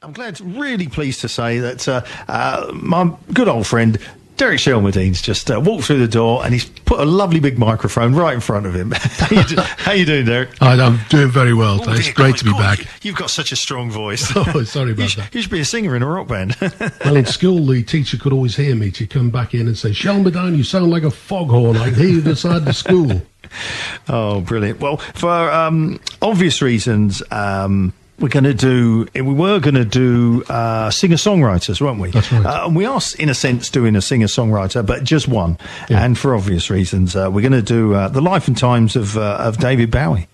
I'm really pleased to say that my good old friend Derek Shelmerdine's just walked through the door and he's put a lovely big microphone right in front of him. How you doing, Derek? I'm doing very well, thanks. Great to be back. You've got such a strong voice. Oh, sorry about that. You should be a singer in a rock band. Well, in school, the teacher could always hear me. She'd come back in and say, Shelmerdine, you sound like a foghorn. I can hear you inside the school. Oh, brilliant. Well, for obvious reasons, we were going to do singer-songwriters, weren't we? That's right. And we are, in a sense, doing a singer-songwriter, but just one. Yeah. And for obvious reasons, we're going to do the life and times of David Bowie.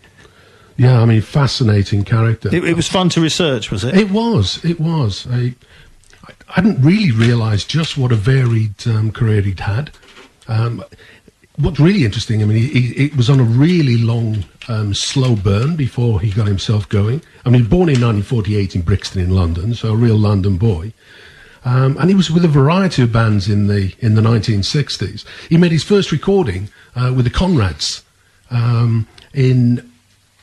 Yeah, I mean, fascinating character. It was fun to research, was it? It was. I hadn't really realised just what a varied career he'd had. What's really interesting, I mean, he was on a really long, slow burn before he got himself going. I mean, born in 1948 in Brixton in London, so a real London boy. And he was with a variety of bands in the 1960s. He made his first recording with the Conrads in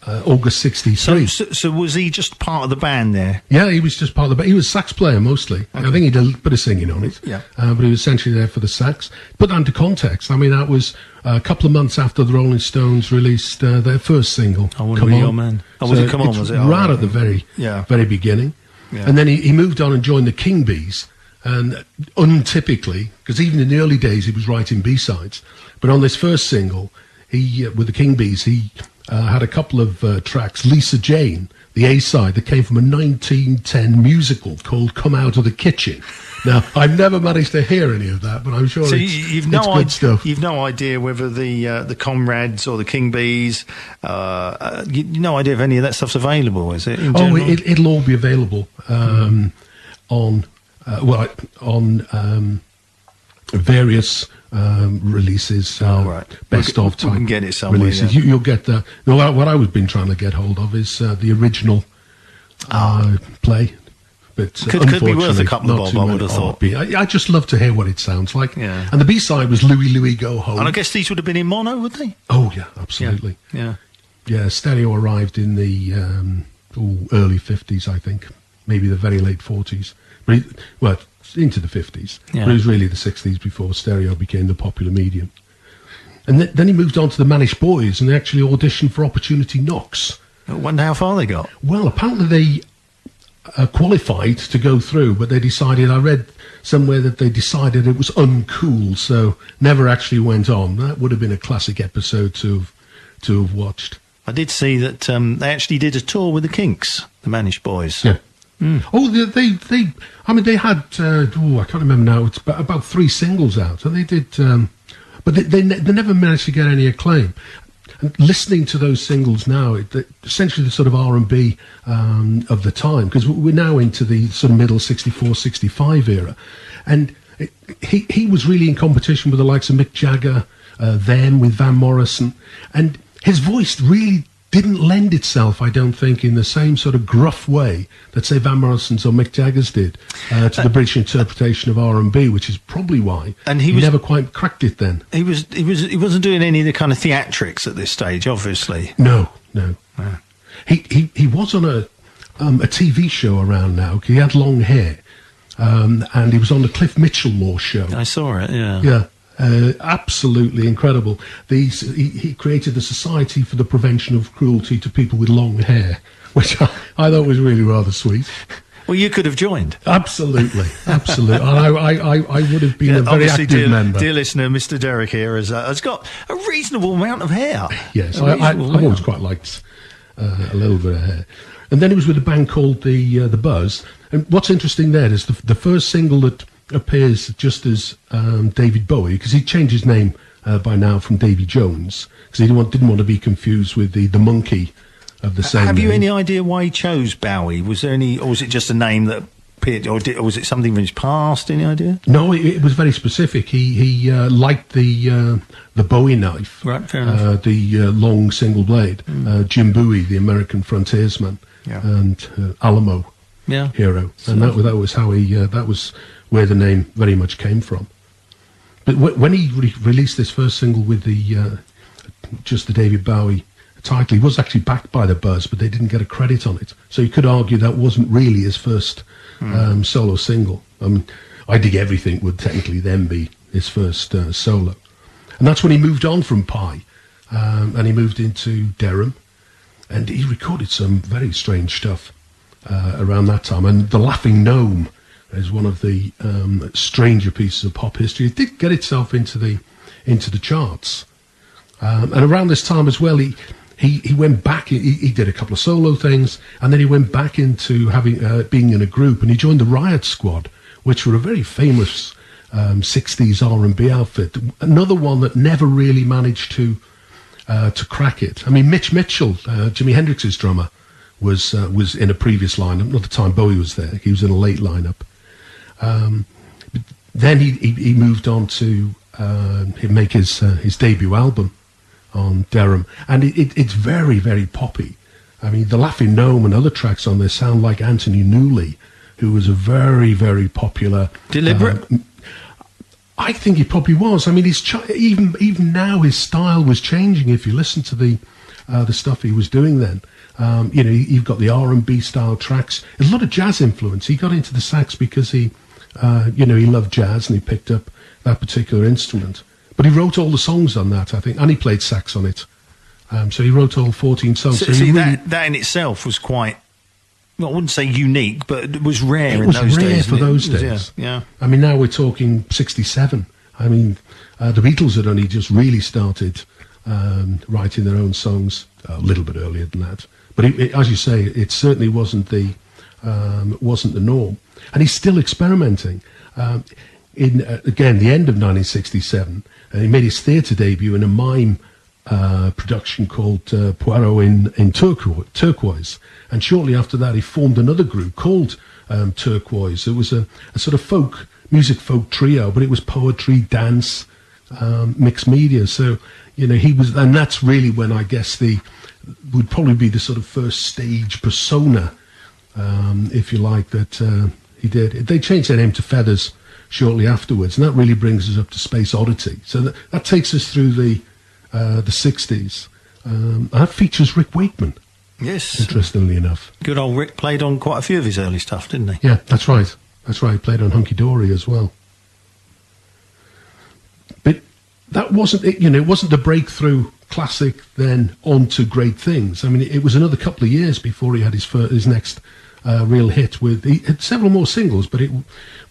August 63. So was he just part of the band there? Yeah, he was just part of the band. He was a sax player mostly. Okay. I think he did a bit of singing on it. Yeah. But he was essentially there for the sax. Put that into context, I mean, that was a couple of months after the Rolling Stones released their first single, I Want to Be Your Man. Oh, was it Come On, was it? Right at the very beginning. Yeah. And then he moved on and joined the King Bees. And untypically, because even in the early days he was writing B-sides, but on this first single, he with the King Bees, he had a couple of tracks. Lisa Jane, the A-side that came from a 1910 musical called Come Out of the Kitchen. Now, I've never managed to hear any of that, but I'm sure it's good stuff. You've no idea whether the Comrades or the King Bees, no idea if any of that stuff's available, is it? It'll all be available on various releases. Right. Best of type. We can get it somewhere. Releases. Yeah. You'll get the. No, what I've been trying to get hold of is the original play. But could be worth a couple of bob, I would have thought. I just love to hear what it sounds like. Yeah. And the B-side was Louie Louie Go Home. And I guess these would have been in mono, would they? Oh yeah, absolutely. Yeah. Stereo arrived in the early 50s, I think, maybe the very late 40s. But into the 50s. Yeah. But it was really the 60s before stereo became the popular medium. And then he moved on to the Manish Boys, and they actually auditioned for Opportunity Knocks. I wonder how far they got. Well, apparently they qualified to go through, but they decided, I read somewhere that they decided it was uncool, so never actually went on. That would have been a classic episode to have watched. I did see that they actually did a tour with the Kinks, the Manish Boys. Yeah. Mm. Oh, they had, I can't remember now, it's about 3 singles out, and they did, but they never managed to get any acclaim. And listening to those singles now, essentially the sort of R&B of the time, because we're now into the sort of middle 64, 65 era, and he was really in competition with the likes of Mick Jagger, then with Van Morrison, and his voice really didn't lend itself, I don't think, in the same sort of gruff way that, say, Van Morrison's or Mick Jagger's did to the British interpretation of R&B, which is probably why he never quite cracked it then. He wasn't doing any of the kind of theatrics at this stage, obviously. No. Yeah. He was on a TV show around now. He had long hair, and he was on the Cliff Mitchell show. I saw it, yeah. Yeah. Absolutely incredible. He created the Society for the Prevention of Cruelty to People with Long Hair, which I thought was really rather sweet. Well, you could have joined. Absolutely. And I would have been a very active member. Dear listener, Mr. Derek here has got a reasonable amount of hair. Yes, I've always quite liked a little bit of hair. And then he was with a band called the Buzz. And what's interesting there is the first single that appears just as David Bowie, because he changed his name by now from Davy Jones, because he didn't want to be confused with the monkey of the same Have name. you any idea why he chose Bowie? Was there any, or was it just a name that appeared, or was it something from his past? Any idea? No, it was very specific. He liked the Bowie knife, right? Fair enough. The long single blade. Jim Bowie, the American frontiersman, and Alamo hero, and that was how he. That was where the name very much came from. But when he released this first single with just the David Bowie title. He was actually backed by the Buzz, but they didn't get a credit on it. So you could argue that wasn't really his first solo single. I mean, I Dig Everything would technically then be his first solo. And that's when he moved on from Pie, and he moved into Derham, and he recorded some very strange stuff around that time. And The Laughing Gnome is one of the stranger pieces of pop history. It did get itself into the charts. And around this time as well, he went back. He did a couple of solo things, and then he went back into having being in a group, and he joined the Riot Squad, which were a very famous 60s R&B outfit. Another one that never really managed to crack it. I mean, Mitch Mitchell, Jimi Hendrix's drummer, was in a previous lineup. Not the time Bowie was there. He was in a late lineup. Then he moved on to make his debut album on Derham, and it's very, very poppy. I mean, The Laughing Gnome and other tracks on there sound like Anthony Newley, who was a very, very popular... Deliberate? I think he probably was. I mean, even now his style was changing. If you listen to the stuff he was doing then, you've got the R&B style tracks. There's a lot of jazz influence. He got into the sax because he loved jazz and he picked up that particular instrument. But he wrote all the songs on that, I think, and he played sax on it. So he wrote all 14 songs. So that in itself was quite, well, I wouldn't say unique, but it was rare in those days. It was rare for those days. Yeah. I mean, now we're talking 67. I mean, the Beatles had only just really started writing their own songs a little bit earlier than that. But as you say, it certainly wasn't the norm. And he's still experimenting. Again, the end of 1967, he made his theatre debut in a mime production called Poirot in Turquoise. And shortly after that, he formed another group called Turquoise. It was a sort of music folk trio, but it was poetry, dance, mixed media. So, he was, and that's really when I guess would probably be the sort of first stage persona, if you like, that he did. They changed their name to Feathers shortly afterwards, and that really brings us up to Space Oddity. So that takes us through the 60s. That features Rick Wakeman. Yes. Interestingly enough. Good old Rick played on quite a few of his early stuff, didn't he? Yeah, that's right. That's right. He played on Hunky Dory as well. But that wasn't it. It wasn't the breakthrough classic then on to great things. I mean, it was another couple of years before he had his next real hit with... He had several more singles, but it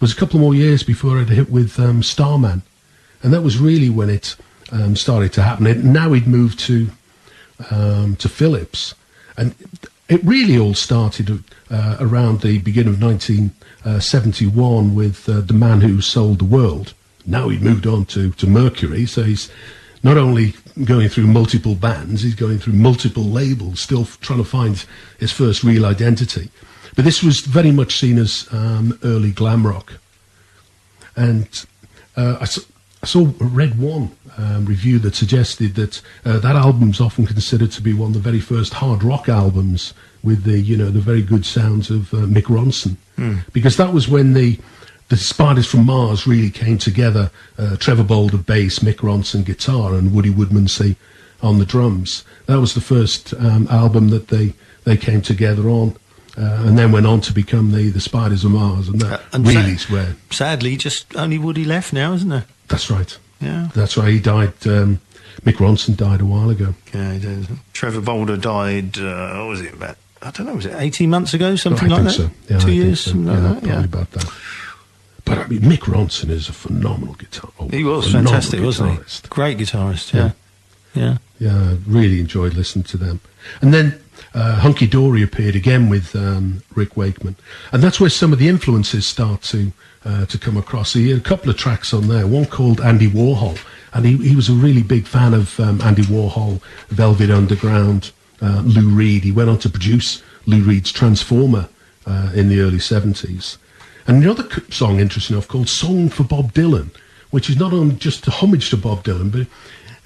was a couple more years before it hit with Starman. And that was really when it started to happen. Now he'd moved to Philips. And it really all started around the beginning of 1971 with The Man Who Sold the World. Now he'd moved on to Mercury, so he's not only going through multiple bands, he's going through multiple labels, still trying to find his first real identity. But this was very much seen as early glam rock. And I saw Red One review that suggested that that album's often considered to be one of the very first hard rock albums with the very good sounds of Mick Ronson, because that was when the Spiders from Mars really came together. Trevor Bolder bass, Mick Ronson guitar, and Woody Woodmansey on the drums. That was the first album that they came together on. And then went on to become the Spiders of Mars, and that really is where... Sadly, just only Woody left now, isn't there? That's right. Yeah. That's right, he died... Mick Ronson died a while ago. Yeah, he did. Trevor Bolder died, what was it, about... I don't know, was it 18 months ago, something like that? I think so. Yeah, 2 years, something like that, probably about that. But, I mean, Mick Ronson is a phenomenal guitar. He was fantastic, wasn't he? Great guitarist, yeah. Yeah, I really enjoyed listening to them. And then... Hunky Dory appeared again with Rick Wakeman, and that's where some of the influences start to come across. He had a couple of tracks on there, one called Andy Warhol, and he was a really big fan of Andy Warhol, Velvet Underground, Lou Reed. He went on to produce Lou Reed's Transformer in the early 70s. And another song, interesting enough, called Song for Bob Dylan, which is not on just a homage to Bob Dylan, but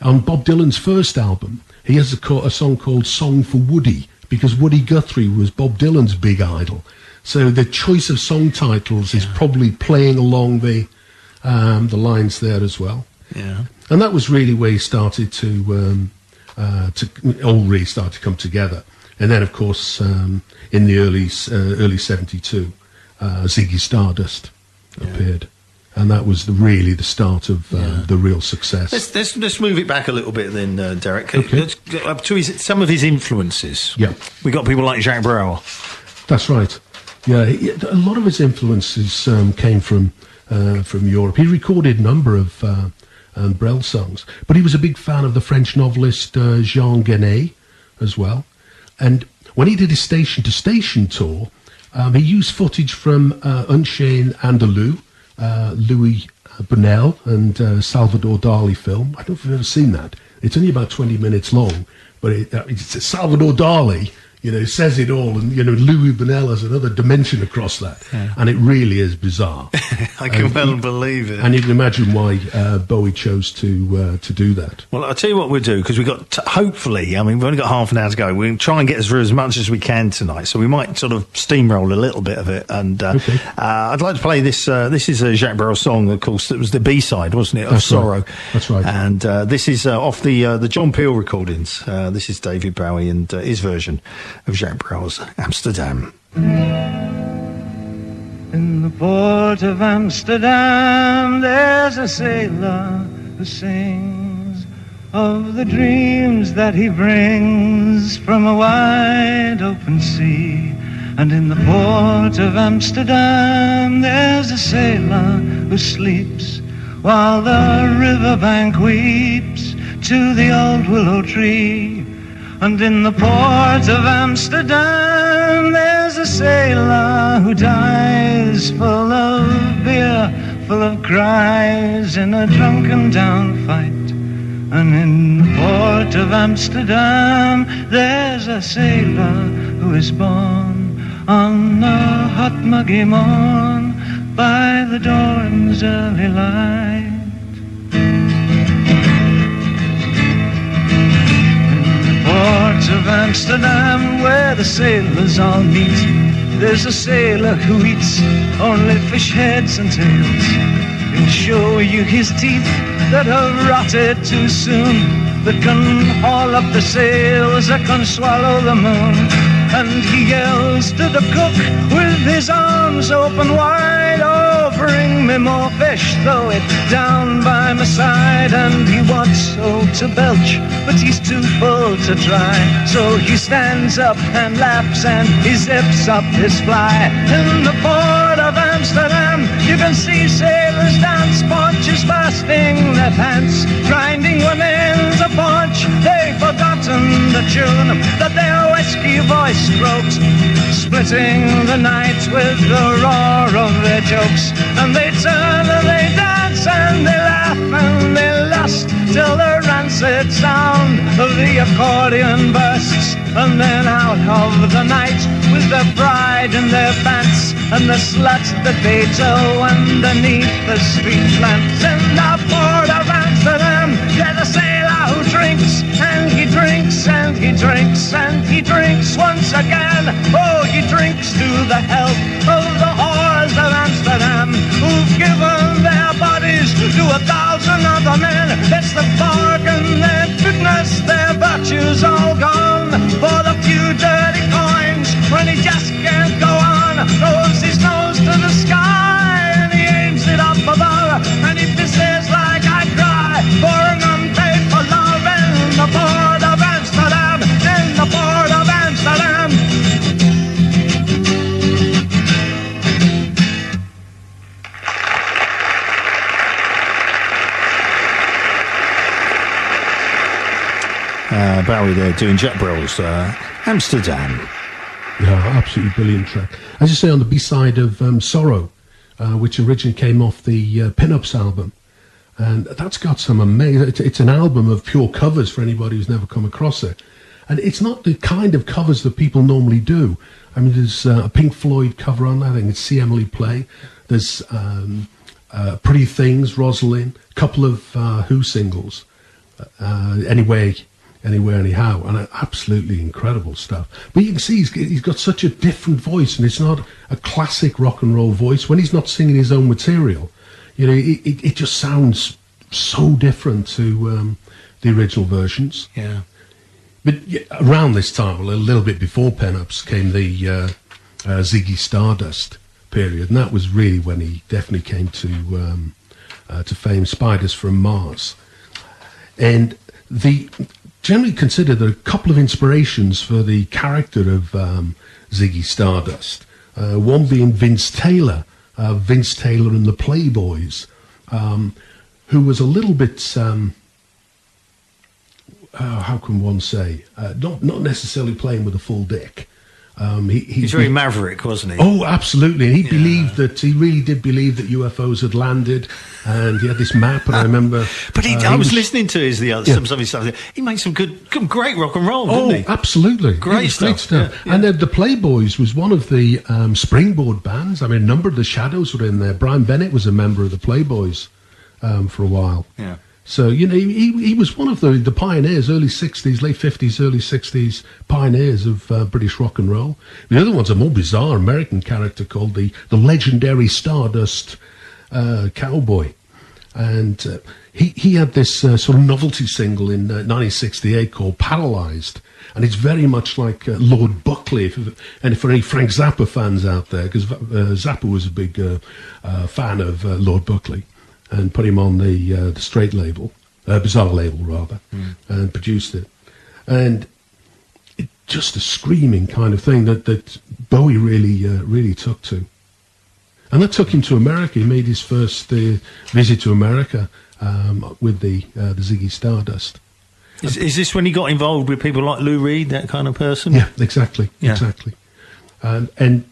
on Bob Dylan's first album, he has a song called Song for Woody, because Woody Guthrie was Bob Dylan's big idol. So the choice of song titles is probably playing along the lines there as well. Yeah. And that was really where he started to all really started to come together. And then, of course, in the early 72, Ziggy Stardust appeared. And that was really the start of the real success. Let's move it back a little bit then, Derek. Okay. Let's go up to some of his influences. Yeah. We got people like Jacques Brel. That's right. Yeah, a lot of his influences came from Europe. He recorded a number of Brel songs, but he was a big fan of the French novelist Jean Genet as well. And when he did his Station to Station tour, he used footage from Unchained Andalou, Louis Buñuel and Salvador Dali film. I don't know if you've ever seen that. It's only about 20 minutes long, but it's Salvador Dali, says it all, and Louis Buñuel has another dimension across that, and it really is bizarre. I can well believe it. And you can imagine why Bowie chose to do that. Well, I'll tell you what we'll do, because we've got, hopefully, we've only got half an hour to go. We'll try and get through as much as we can tonight, so we might sort of steamroll a little bit of it. And Okay. I'd like to play this. This is a Jacques Brel song, of course. It was the B-side, wasn't it, of That's Sorrow? Right. That's right. And this is off the John Peel recordings. This is David Bowie and his version of Jacques Brel's Amsterdam. In the port of Amsterdam, there's a sailor who sings of the dreams that he brings from a wide open sea. And in the port of Amsterdam, there's a sailor who sleeps while the riverbank weeps to the old willow tree. And in the port of Amsterdam, there's a sailor who dies full of beer, full of cries in a drunken down fight. And in the port of Amsterdam, there's a sailor who is born on a hot muggy morn by the dawn's early light. Port of Amsterdam, where the sailors all meet, there's a sailor who eats only fish heads and tails. He'll show you his teeth that have rotted too soon, that can haul up the sails, that can swallow the moon. And he yells to the cook with his arms open wide, oh, bring me more fish, throw it down by my side. And he wants so to belch, but he's too full to try. So he stands up and laughs and he zips up his fly. In the port of Amsterdam, you can see sailors dance, paunches bursting their pants, grinding women's a paunch. They've forgotten the tune that their whiskey voice strokes, splitting the night with the roar of their jokes. And they turn and they dance and they laugh and they lust till the rancid sound of the accordion bursts. And then out of the night with their pride in their pants and the slut that they tow underneath the street lamps. In the port of Amsterdam, there's a sailor who drinks and he drinks and he drinks and he drinks once again. Oh, he drinks to the health of the whores of Amsterdam, who've given their bodies to 1,000 other men. It's the bargain, their goodness, their virtues all gone for the few dirty coins. When he just can't go on, throws his nose to the sky and he aims it up above, and he pisses like I cry for an unpaid for love. In the port of Amsterdam, in the port of Amsterdam. Bowie there doing Jacques Brel's Amsterdam. Yeah, absolutely brilliant track. As you say, on the B-side of Sorrow, which originally came off the Pin-Ups album. And that's got some amazing... It's an album of pure covers for anybody who's never come across it. And it's not the kind of covers that people normally do. I mean, there's a Pink Floyd cover on that. I think it's See Emily Play. There's Pretty Things, Rosalind, a couple of Who singles, Anyway, Anyhow, and absolutely incredible stuff. But you can see he's got such a different voice, and it's not a classic rock and roll voice. When he's not singing his own material, it just sounds so different to the original versions. Yeah. But around this time, well, a little bit before Pen-Ups, came the Ziggy Stardust period, and that was really when he definitely came to fame. Spiders from Mars, and generally considered there are a couple of inspirations for the character of Ziggy Stardust. One being Vince Taylor and the Playboys, who was a little bit, how can one say, not necessarily playing with a full dick. He's very maverick, wasn't he? Oh, absolutely. And he really did believe that UFOs had landed, and he had this map, and I remember... But I was listening to some of his stuff. He made some great rock and roll, didn't he? Oh, absolutely. Great stuff. Yeah. And the Playboys was one of the springboard bands. I mean, a number of the Shadows were in there. Brian Bennett was a member of the Playboys for a while. Yeah. So, he was one of the pioneers, early 60s, late 50s, early 60s, pioneers of British rock and roll. The other one's a more bizarre American character called the legendary Stardust Cowboy. And he had this sort of novelty single in 1968 called Paralyzed. And it's very much like Lord Buckley, and for any Frank Zappa fans out there, because Zappa was a big fan of Lord Buckley, and put him on the straight label, bizarre label rather, and produced it. And it just a screaming kind of thing that Bowie really took to. And that took him to America. He made his first visit to America with the Ziggy Stardust. Is this when he got involved with people like Lou Reed, that kind of person? Yeah, exactly. And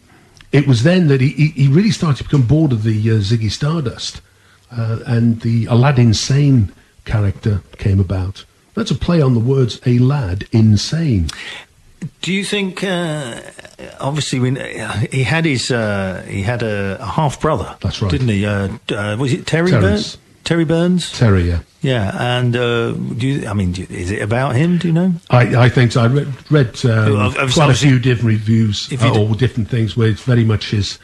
it was then that he really started to become bored of the Ziggy Stardust. And the Aladdin Sane character came about. That's a play on the words "a lad insane." Do you think? Obviously, when he had a half brother. That's right, didn't he? Was it Terry Terrence. Burns? Terry Burns. Terry, yeah. Yeah, and is it about him? Do you know? I think so. I read quite a few different reviews or different things where it's very much his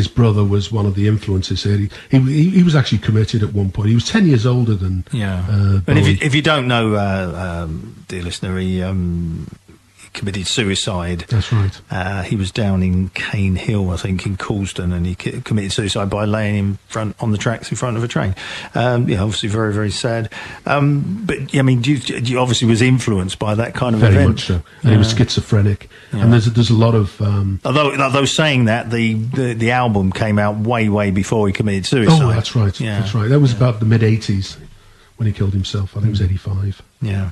brother was one of the influences here. He was actually committed at one point. He was 10 years older than But if you don't know, dear listener, he committed suicide. That's right. He was down in Cane Hill, I think, in Coulsdon, and he committed suicide by laying on the tracks in front of a train. Obviously very, very sad. But I mean, you obviously was influenced by that kind of very event. Much so. And he was schizophrenic. Yeah. And there's a lot of. Although saying that, the album came out way before he committed suicide. Oh, that's right. Yeah. That's right. That was about the mid '80s when he killed himself. I think it was '85. Yeah.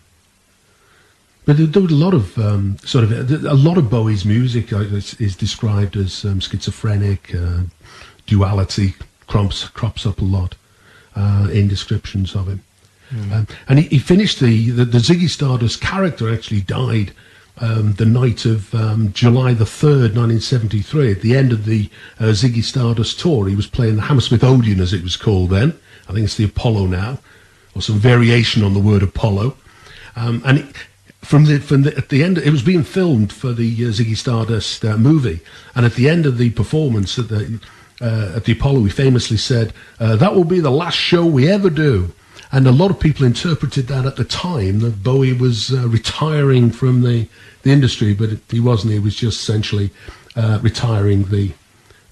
But there was a lot of a lot of Bowie's music is described as schizophrenic, duality crops up a lot in descriptions of him. And he finished the Ziggy Stardust character actually died the night of July the 3rd, 1973, at the end of the Ziggy Stardust tour. He was playing the Hammersmith Odeon, as it was called then. I think it's the Apollo now, or some variation on the word Apollo. And at the end, it was being filmed for the Ziggy Stardust movie, and at the end of the performance at the Apollo, he famously said, "That will be the last show we ever do." And a lot of people interpreted that at the time that Bowie was retiring from the industry, but he wasn't. He was just essentially retiring the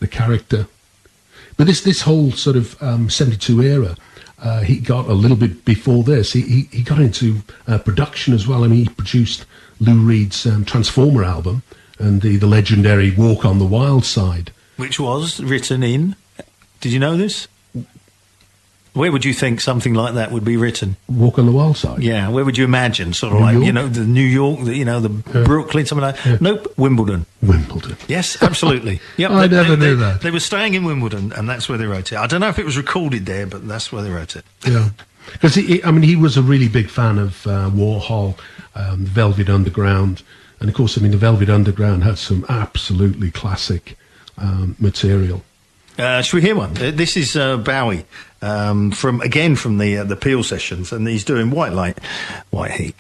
character. But this whole sort of 72 era. He got a little bit before this. He got into production as well. I mean, he produced Lou Reed's Transformer album and the legendary Walk on the Wild Side. Which was written in... Did you know this? Where would you think something like that would be written? Walk on the Wild Side? Yeah, where would you imagine? Sort of New like, York? the New York, the Brooklyn, something like that. Yeah. Nope, Wimbledon. Wimbledon. Yes, absolutely. Yep, I never knew that. They were staying in Wimbledon, and that's where they wrote it. I don't know if it was recorded there, but that's where they wrote it. Yeah. Because, he was a really big fan of Warhol, Velvet Underground. And, of course, the Velvet Underground had some absolutely classic material. Should we hear one? This is Bowie from the Peel sessions, and he's doing White Light, White Heat.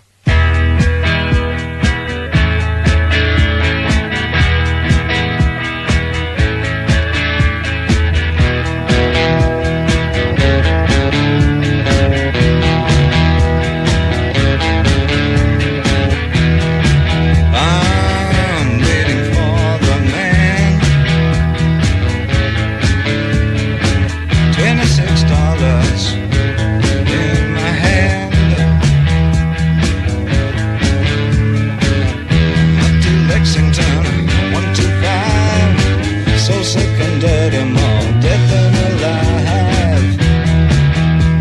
sick and dirty, more dead than alive.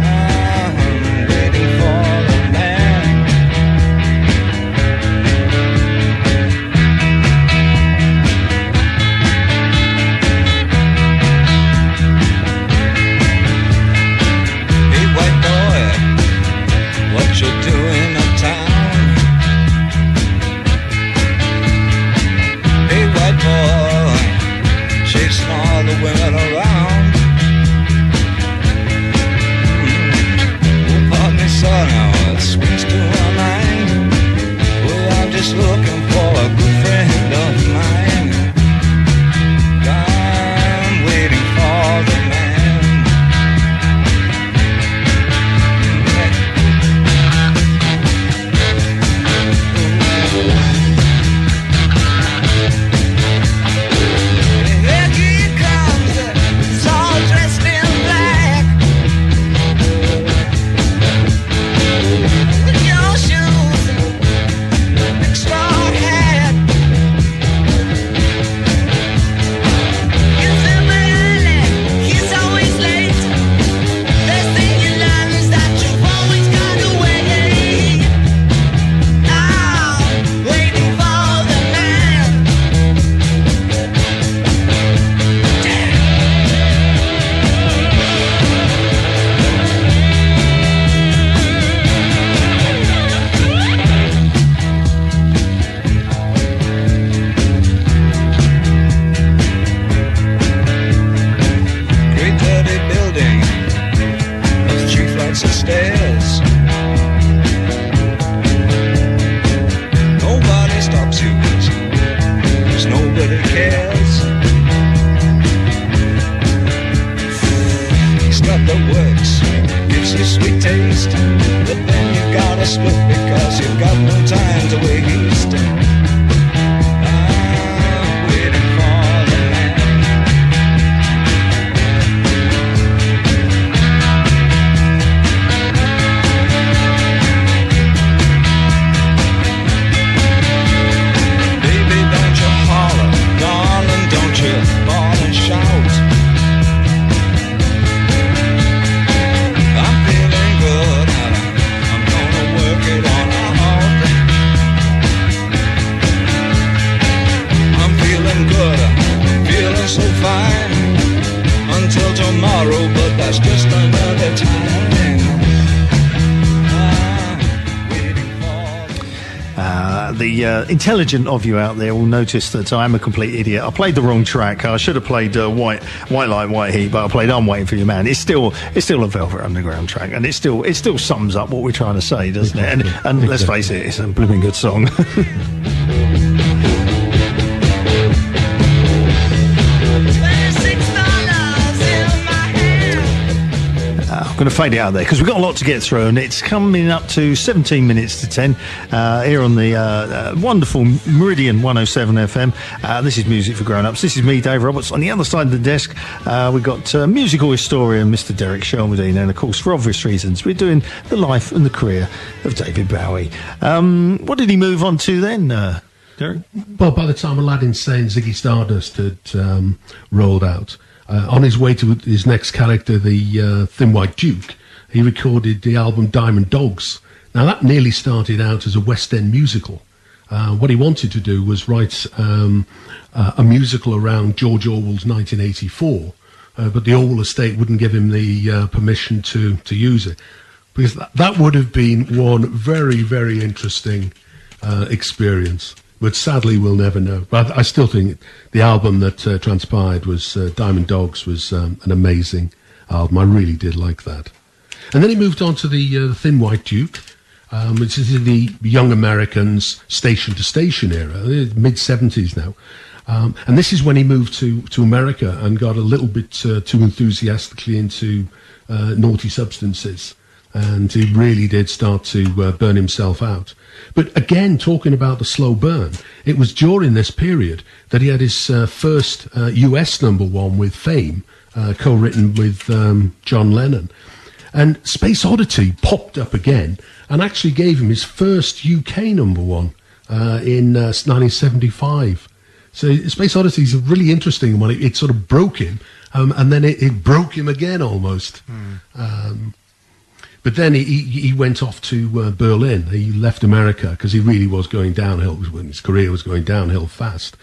I'm waiting for the man. Hey white boy, what you doing uptown? Hey white boy, chasing all the women around. Oh, pardon me, son, now it swings to my mind. Well, I'm just looking for a good friend of mine. I'm waiting for the man. Here he comes, he's all dressed in black. With your shoes, big straw hat. He's never early, he's always late. Best thing you learn is that you've always got to wait. I'm waiting for the man. Great dirty building of 3 flights of stairs. Nobody stops you 'cause nobody cares. Stuff that works gives you sweet taste, but then you gotta split because you've got no time to waste. I'm waiting for the man. Baby, don't you holler, darling, don't you bawl and shout. I'm feeling good, I'm gonna work it on out. I'm feeling good, feeling so fine. Until tomorrow, but that's just another time. I'm waiting for The intelligent of you out there will notice that I am a complete idiot. I played the wrong track. I should have played White Light, White Heat, but I played I'm Waiting for You Man. It's still a Velvet Underground track, and it still sums up what we're trying to say, doesn't it? And let's face it, it's a blooming good song. I'm going to fade it out there because we've got a lot to get through, and it's coming up to 17 minutes to 10 here on the wonderful Meridian 107 FM. This is Music for Grown-Ups. This is me, Dave Roberts. On the other side of the desk, we've got musical historian Mr. Derek Shelmerdine, and of course, for obvious reasons, we're doing the life and the career of David Bowie. What did he move on to then, Derek? Well, by the time Aladdin Sane, Ziggy Stardust had rolled out, on his way to his next character, the Thin White Duke, he recorded the album Diamond Dogs. Now, that nearly started out as a West End musical. What he wanted to do was write a musical around George Orwell's 1984, but the Orwell estate wouldn't give him the permission to use it. Because that would have been one very, very interesting experience. But sadly, we'll never know. But I still think the album that transpired was Diamond Dogs was an amazing album. I really did like that. And then he moved on to the Thin White Duke, which is in the Young Americans station to station era, mid-70s now. And this is when he moved to America and got a little bit too enthusiastically into naughty substances. And he really did start to burn himself out. But again, talking about the slow burn, it was during this period that he had his first US #1 with Fame, co-written with John Lennon. And Space Oddity popped up again and actually gave him his first UK #1 in 1975. So Space Odyssey is a really interesting one. It sort of broke him, and then it broke him again almost. But then he went off to Berlin. He left America because he really was going downhill. His career was going downhill fast.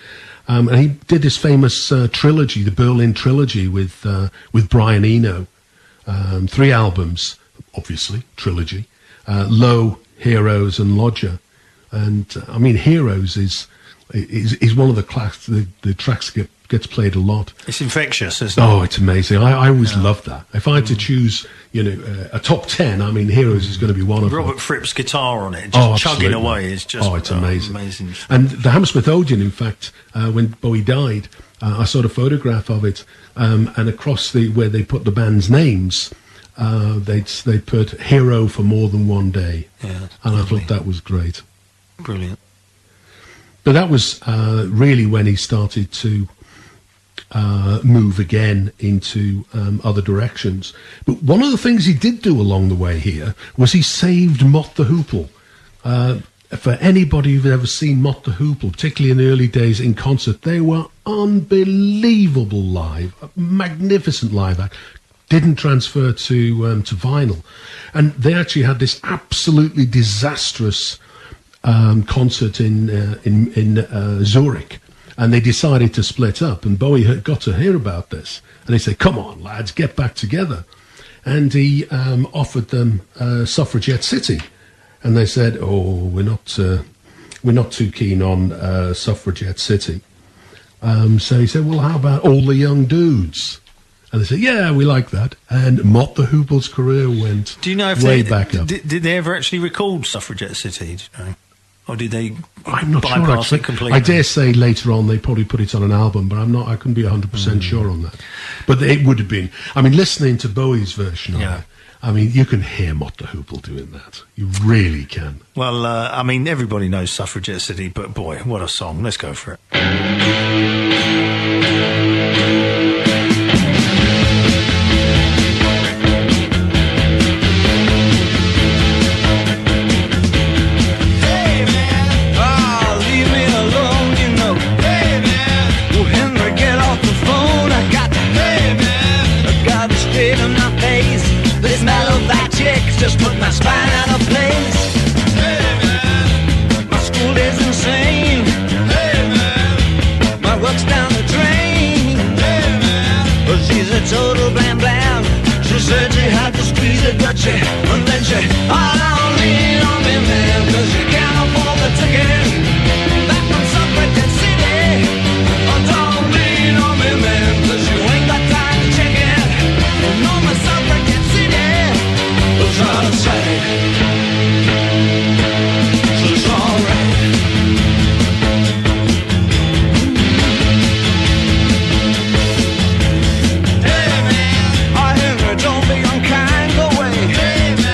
And he did this famous trilogy, the Berlin trilogy, with Brian Eno. 3 albums, obviously, trilogy. Low, Heroes, and Lodger. And I mean, Heroes is one of the tracks that gets played a lot. It's infectious, isn't it? Oh, it's amazing. I always loved that. If I had to choose, a top 10, I mean, Heroes is going to be one of them. Robert Fripp's guitar on it, just chugging away. It's just it's amazing. Amazing. And the Hammersmith Odeon, in fact, when Bowie died, I saw a photograph of it, and across where they put the band's names, they put Hero for More Than One Day. Yeah, and I thought that was great. Brilliant. But that was really when he started to move again into other directions. But one of the things he did do along the way here was he saved Mott the Hoople. For anybody who's ever seen Mott the Hoople, particularly in the early days in concert, they were unbelievable live, magnificent live act. Didn't transfer to vinyl. And they actually had this absolutely disastrous concert in Zurich, and they decided to split up, and Bowie had got to hear about this, and they said, come on lads, get back together. And he offered them Suffragette City, and they said, oh, we're not too keen on Suffragette City. So he said, well, how about All the Young Dudes? And they said, yeah, we like that. And Mott the Hoople's career went way back up. Did they ever actually record Suffragette City? Do you know? Or did they I'm not bypass sure, it completely? I dare say later on they probably put it on an album, but I couldn't be 100% sure on that. But it would have been, I mean, listening to Bowie's version of it, I mean, you can hear Mott the Hoople doing that. You really can. Well, I mean, everybody knows Suffragette City, but boy, what a song. Let's go for it. Just put my spine out of place. Hey man, my school is insane. Hey man, my work's down the drain. Hey man, but she's a total blam blam. She said she had to squeeze it, but and then she, oh, don't lean on me, man, 'cause you can't afford the ticket back from Suffragette City. Oh, don't lean on me, man, 'cause you ain't got time to check it. No, my Suffragette City. Try to say it's alright. Hey man, I hear her, don't be unkind, go away. Hey man.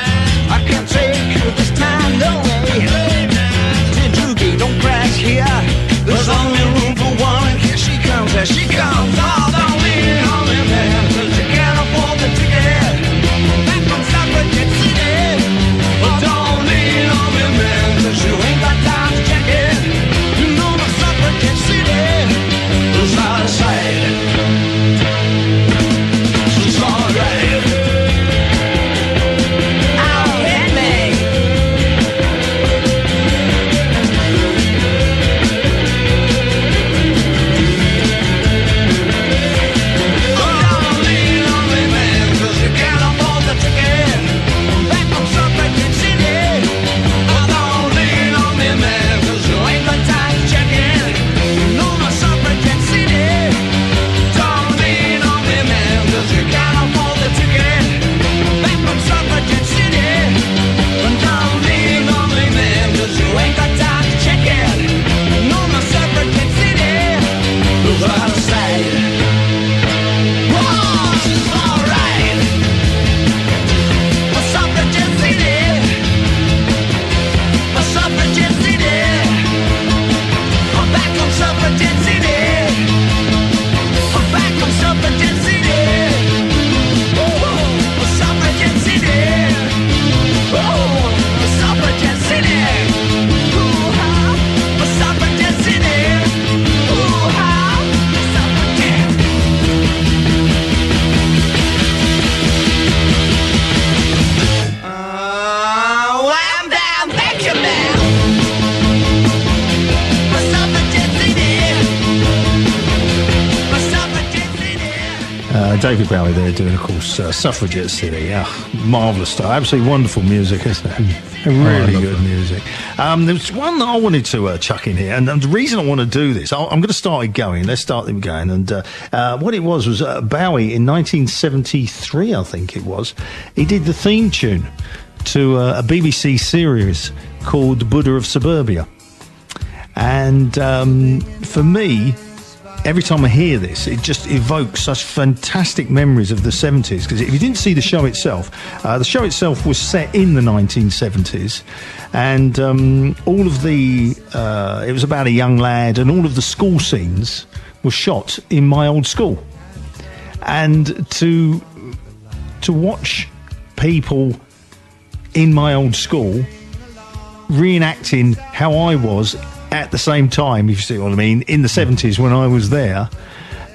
David Bowie there doing, of course, Suffragette City. Marvellous stuff. Absolutely wonderful music, isn't it? Really good music. There's one that I wanted to chuck in here, and the reason I want to do this, I'm going to start it going. Let's start them going. And what it was Bowie in 1973, I think it was. He did the theme tune to a BBC series called Buddha of Suburbia. And for me, every time I hear this, it just evokes such fantastic memories of the 70s. Because if you didn't see the show itself was set in the 1970s. And all of the... it was about a young lad, and all of the school scenes were shot in my old school. And to watch people in my old school reenacting how I was at the same time, if you see what I mean, in the 70s when I was there,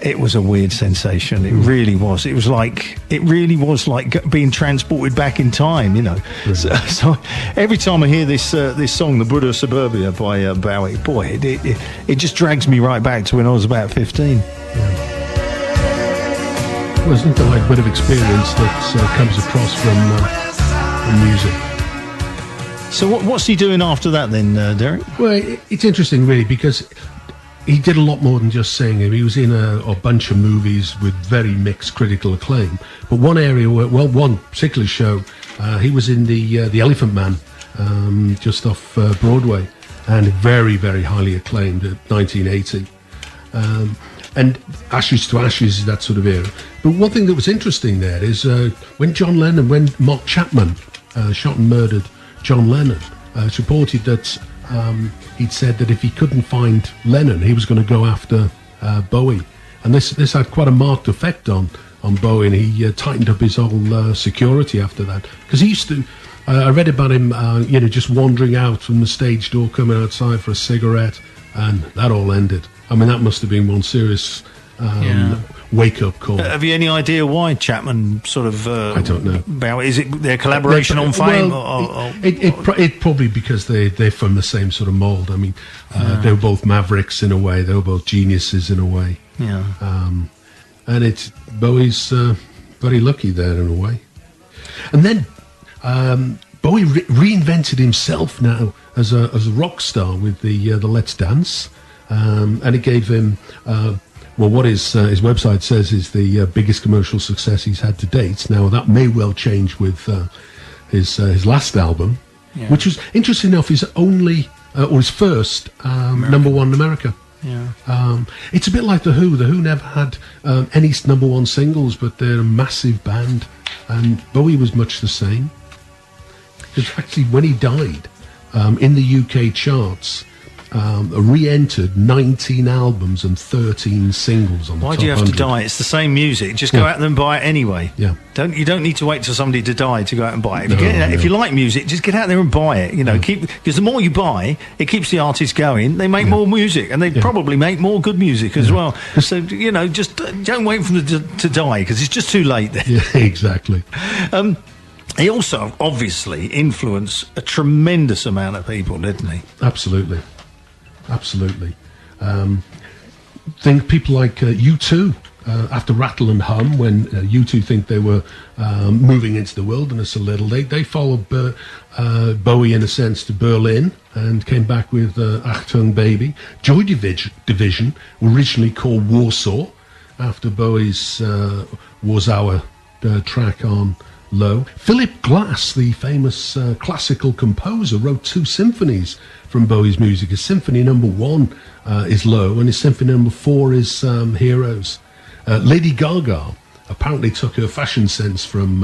it was a weird sensation. It really was. It really was like being transported back in time, you know. So every time I hear this song, The Buddha of Suburbia by Bowie, boy, it just drags me right back to when I was about 15. Well, isn't there like a bit of experience that comes across from music? So what's he doing after that then, Derek? Well, it's interesting really, because he did a lot more than just singing. He was in a bunch of movies with very mixed critical acclaim. But one area, one particular show, he was in the Elephant Man, just off Broadway, and very, very highly acclaimed at 1980. And Ashes to Ashes, that sort of era. But one thing that was interesting there is when Mark Chapman shot and murdered John Lennon, it's reported that he'd said that if he couldn't find Lennon, he was going to go after Bowie. And this had quite a marked effect on Bowie, and he tightened up his whole security after that. Because he used to, I read about him, just wandering out from the stage door, coming outside for a cigarette, and that all ended. I mean, that must have been one serious wake-up call. Have you any idea why Chapman sort of... I don't know. Is it their collaboration on Fame? Well, it probably because they're from the same sort of mould. I mean, they were both mavericks in a way. They were both geniuses in a way. Yeah. And Bowie's very lucky there in a way. And then Bowie reinvented himself now as a rock star with the Let's Dance. And it gave him... what his website says is the biggest commercial success he's had to date. Now, that may well change with his last album, which was, interesting enough, his only, or his first number one in America. Yeah. It's a bit like The Who. The Who never had any number one singles, but they're a massive band, and Bowie was much the same. Because actually, when he died, in the UK charts, re-entered 19 albums and 13 singles on the top 100. Why do you have to die? It's the same music. Just go out there and buy it anyway. Yeah. You don't need to wait till somebody to die to go out and buy it. If you like music, just get out there and buy it. You know, because the more you buy, it keeps the artists going. They make more music, and they probably make more good music as well. So just don't wait for them to die, because it's just too late then. Yeah, exactly. He also obviously influenced a tremendous amount of people, didn't he? Absolutely. Think people like U2, after Rattle and Hum, when U2 think they were moving into the wilderness a little, they followed Bowie in a sense to Berlin and came back with Achtung Baby. Joy Division, originally called Warsaw, after Bowie's Was Our track on Low. Philip Glass, the famous classical composer, wrote 2 symphonies from Bowie's music. His Symphony No. 1 is Low, and his Symphony No. 4 is Heroes. Lady Gaga apparently took her fashion sense from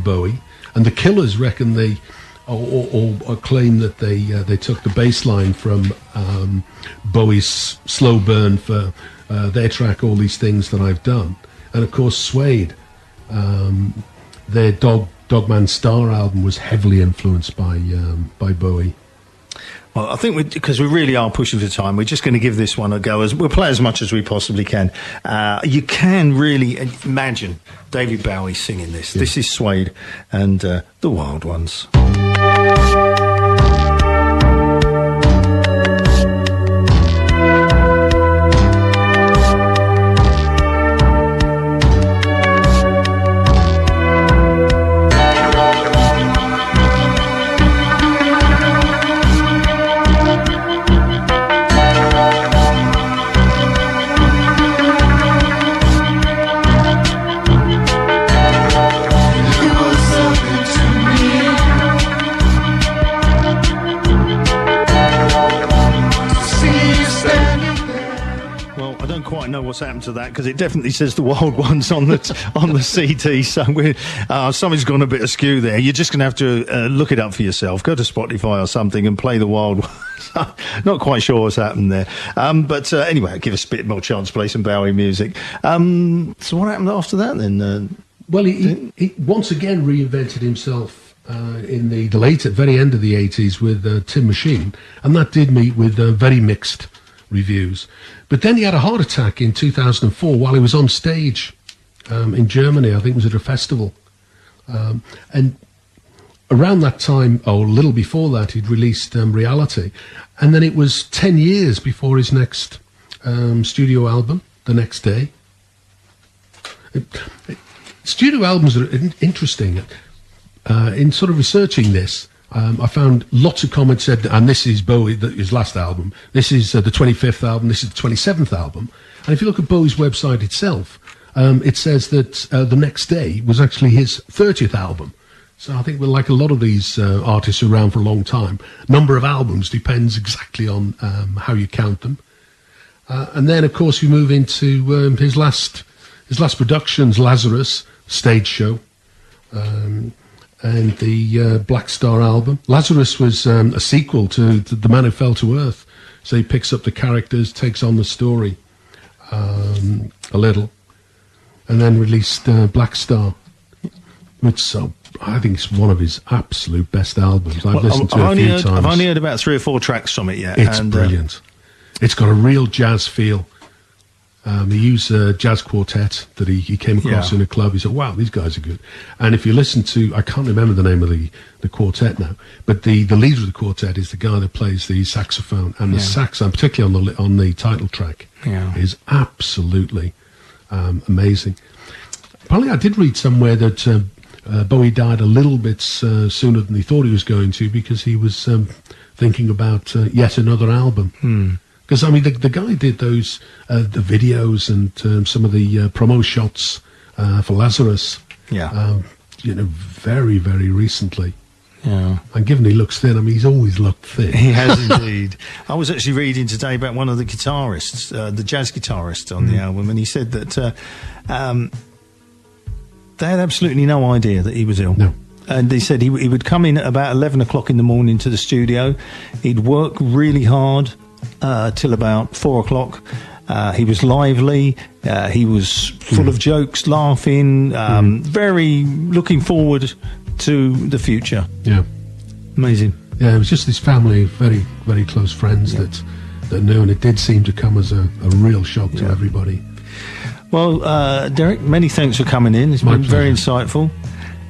Bowie, and the Killers reckon or claim that they took the bass line from Bowie's slow burn for their track All These Things That I've Done. And of course Suede, their Dogman Star album was heavily influenced by Bowie. Well, I think because we really are pushing for time, we're just going to give this one a go. We'll play as much as we possibly can. You can really imagine David Bowie singing this. Yeah. This is Suede and The Wild Ones. what's happened to that, because it definitely says the Wild Ones on the CD. So something's gone a bit askew there. You're just going to have to look it up for yourself. Go to Spotify or something and play the Wild Ones. Not quite sure what's happened there. But anyway, give us a bit more chance to play some Bowie music. So what happened after that then? Well, he once again reinvented himself in the very end of the 80s with Tin Machine, and that did meet with very mixed reviews. But then he had a heart attack in 2004 while he was on stage in Germany. I think it was at a festival. And around that time, or a little before that, he'd released Reality. And then it was 10 years before his next studio album, The Next Day. Studio albums are interesting. In sort of researching this, I found lots of comments said, and this is Bowie, his last album, this is the 25th album, this is the 27th album. And if you look at Bowie's website itself, it says that The Next Day was actually his 30th album. So I think we're like a lot of these artists around for a long time. Number of albums depends exactly on how you count them. And then, of course, we move into his last productions, Lazarus, stage show, and the Black Star album. Lazarus was a sequel to The Man Who Fell to Earth. So he picks up the characters, takes on the story a little, and then released Black Star, which I think is one of his absolute best albums. I've listened to it a few times. I've only heard about 3 or 4 tracks from it yet. It's brilliant. It's got a real jazz feel. He used a jazz quartet that he came across in a club. He said, wow, these guys are good. And if you listen to, I can't remember the name of the quartet now, but the leader of the quartet is the guy that plays the saxophone. And the sax, and particularly on the title track, is absolutely amazing. Apparently I did read somewhere that Bowie died a little bit sooner than he thought he was going to, because he was thinking about yet another album. Because, I mean, the guy did those, the videos and some of the promo shots for Lazarus, very, very recently. Yeah. And given he looks thin, I mean, he's always looked thin. He has indeed. I was actually reading today about one of the guitarists, the jazz guitarist on the album, and he said that they had absolutely no idea that he was ill. No. And they said he would come in at about 11 o'clock in the morning to the studio. He'd work really hard till about 4 o'clock. He was lively. He was full of jokes, laughing, very looking forward to the future. Yeah. Amazing. Yeah, it was just his family, very, very close friends that knew, and it did seem to come as a real shock to everybody. Well, Derek, many thanks for coming in. It's been very insightful.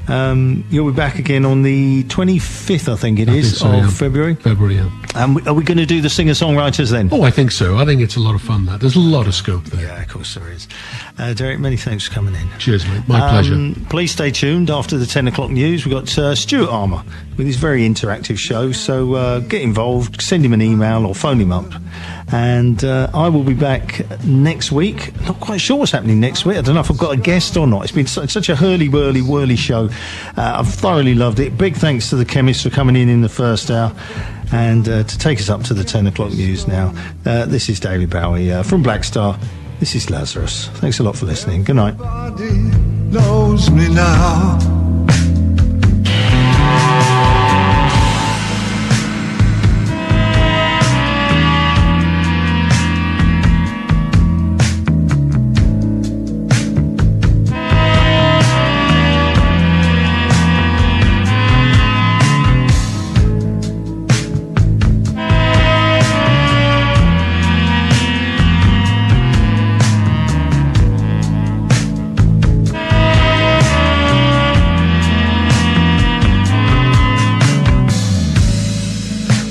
You'll be back again on the 25th, I think it is, of February. February, yeah. Are we going to do the singer-songwriters then? Oh, I think so. I think it's a lot of fun, that. There's a lot of scope there. Yeah, of course there is. Derek, many thanks for coming in. Cheers, mate. My pleasure. Please stay tuned. After the 10 o'clock news, we've got Stuart Armour with his very interactive show. So get involved, send him an email or phone him up. And I will be back next week. Not quite sure what's happening next week. I don't know if I've got a guest or not. It's been such a hurly-whirly show. I've thoroughly loved it. Big thanks to the chemists for coming in the first hour. And to take us up to the 10 o'clock news now, this is David Bowie from Black Star. This is Lazarus. Thanks a lot for listening. Good night. Nobody knows me now.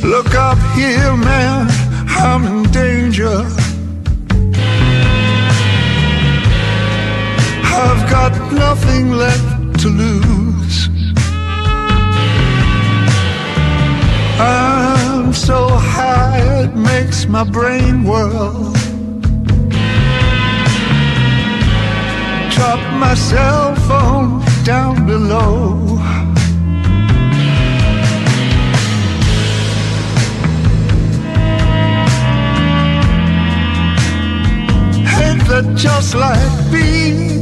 Look up here, man, I'm in danger. I've got nothing left to lose. I'm so high it makes my brain whirl. Drop my cell phone down below. The just like bees.